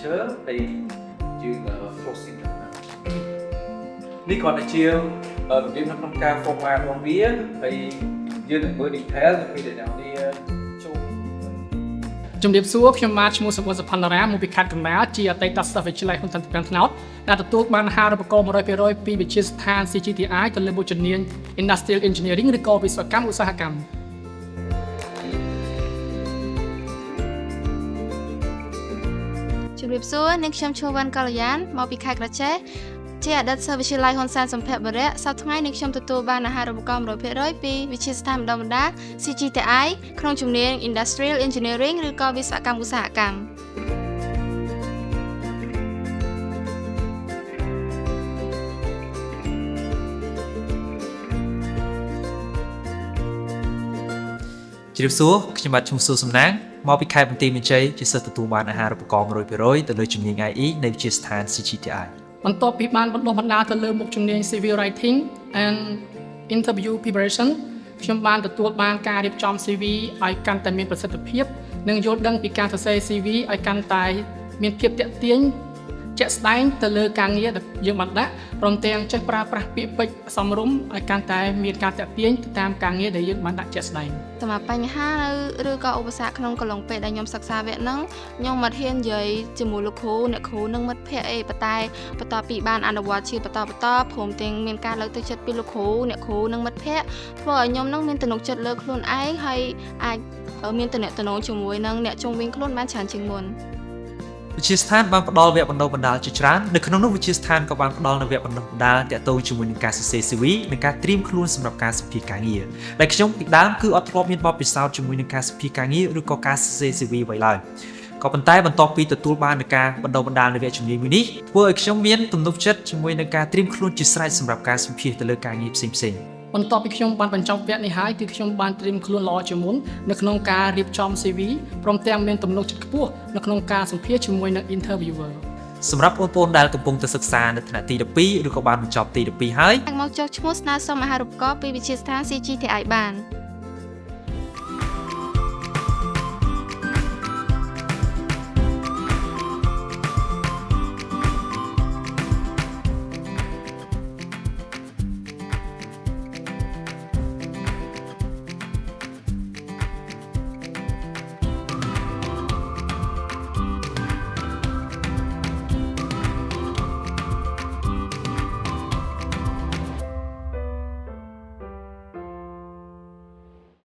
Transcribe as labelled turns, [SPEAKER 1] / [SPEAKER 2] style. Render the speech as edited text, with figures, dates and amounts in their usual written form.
[SPEAKER 1] signature ហើយយើង closing នេះគាត់តែជារបៀបនៅក្នុងការ format របស់វាហើយយើងនឹងមើល detail ពីដែលអ្នកនេះចូលជំរាបសួរខ្ញុំបាទឈ្មោះសុវណ្ណសុផាន់តារាមកពីខេត្តកណ្ដាលជាអតីតសិស្សវិទ្យាល័យហ៊ុនតាន់ទី5ថ្នោតដែលទទួលបានអាហារូបករណ៍ 100% ពីវិទ្យាស្ថាន CGTI ទៅលើមុខជំនាញ Industrial Engineering ឬក៏វិស្វកម្មឧស្សាហកម្ម
[SPEAKER 2] ជំរាបសួរនាងខ្ញុំឈ្មោះវ៉ាន់កល្យានមកពីខេត្តក្រចេះជាអតីតសិស្សវិទ្យាល័យហ៊ុនសែនសំភៈបរិយសប្តាហ៍ថ្ងៃនាងខ្ញុំទទួលបានអាហារូបករណ៍ 100% ពីវិទ្យាស្ថានបណ្ដុះបណ្ដាល CGTI ក្នុងជំនាញ Industrial Engineering ឬក៏វិស្វកម្មឧស្សាហកម្ម
[SPEAKER 3] ជំរាបសួរខ្ញុំបាទឈ្មោះសួរសំណាងមកពីខេត្តបន្ទាយមានជ័យជាសិស្សទទួលបានអាហារូបករណ៍ 100% ទៅលើជំនាញ IE នៃវិទ្យាស្ថាន CGTI
[SPEAKER 4] បន្ទាប់ពីបានបណ្ដុះបណ្ដាលទៅលើមុខជំនាញ CV Writing and Interview Preparation ខ្ញុំបានទទួលបានការរៀបចំ CV ឲ្យកាន់តែមានប្រសិទ្ធភាពនិងយល់ដឹងពីការសរសេរ CV ឲ្យកាន់តែមានភាពទាក់ទាញជាក់ស្ដែងទៅលើការងារដែលយើងបានដាក់ព្រមទាំងចេះប្រើប្រាស់ពាក្យពេចន៍សមរម្យឲ្យកាន់តែមានការទាក់ទាញទៅតាមការងារដែលយើងបានដាក់ជាក់ស្ដែង
[SPEAKER 2] សម្រាប់បញ្ហាឬក៏ឧបសគ្គក្នុងកន្លងពេលដែលខ្ញុំសិក្សាវគ្គហ្នឹងខ្ញុំមិនហ៊ាននិយាយជាមួយលោកគ្រូអ្នកគ្រូនិងមិត្តភ័ក្តិអីប៉ុន្តែបន្ទាប់ពីបានអនុវត្តជាបន្តព្រមទាំងមានការលើកទឹកចិត្តពីលោកគ្រូអ្នកគ្រូនិងមិត្តភ័ក្តិធ្វើឲ្យខ្ញុំនឹងមានទំនុកចិត្តលើខ្លួនឯងហើយអាចមានទំនាក់ទំនងជាមួយនឹងអ្នកជុំវិញខ្លួនបានច្រើនជាងមុន
[SPEAKER 3] វិទ្យាស្ថានបានផ្ដល់វគ្គបណ្ដុះបណ្ដាលជាច្រើននៅក្នុងនោះវិទ្យាស្ថានក៏បានផ្ដល់នូវវគ្គបណ្ដុះបណ្ដាលទាក់ទងជាមួយនឹងការសរសេរ CV និងការត្រៀមខ្លួនសម្រាប់ការសម្ភាសន៍ការងារដែលខ្ញុំពីដើមគឺអត់ធ្លាប់មានបទពិសោធន៍ជាមួយនឹងការសម្ភាសន៍ការងារឬក៏ការសរសេរ CV អ្វីឡើយក៏ប៉ុន្តែបន្ទាប់ពីទទួលបាននូវការបណ្ដុះបណ្ដាលនៅវគ្គជំនាញមួយនេះធ្វើឲ្យខ្ញុំមានទំនុកចិត្តជាមួយនឹងការត្រៀមខ្លួនជាស្រេចសម្រាប់ការសម្ភាសន៍ទៅលើការងារផ្សេងៗ
[SPEAKER 4] បន្ទាប់ពីខ្ញុំបានបញ្ចប់វគ្គនេះហើយគឺខ្ញុំបានត្រៀមខ្លួនល្អជាងមុននៅក្នុងការរៀបចំ CV ព្រមទាំងមានទំនុកចិត្តខ្ពស់នៅក្នុងការសម្ភាសន៍ជាមួយនឹង interviewer
[SPEAKER 3] សម្រាប់បងប្អូនដែលកំពុងតែសិក្សានៅថ្នាក់ទី12ឬក៏បានបញ្ចប់ទី12ហើយ
[SPEAKER 2] អាចមកចុះឈ្មោះស្នើសុំអាហារូបករណ៍ពីវិទ្យាស្ថាន CGTI បាន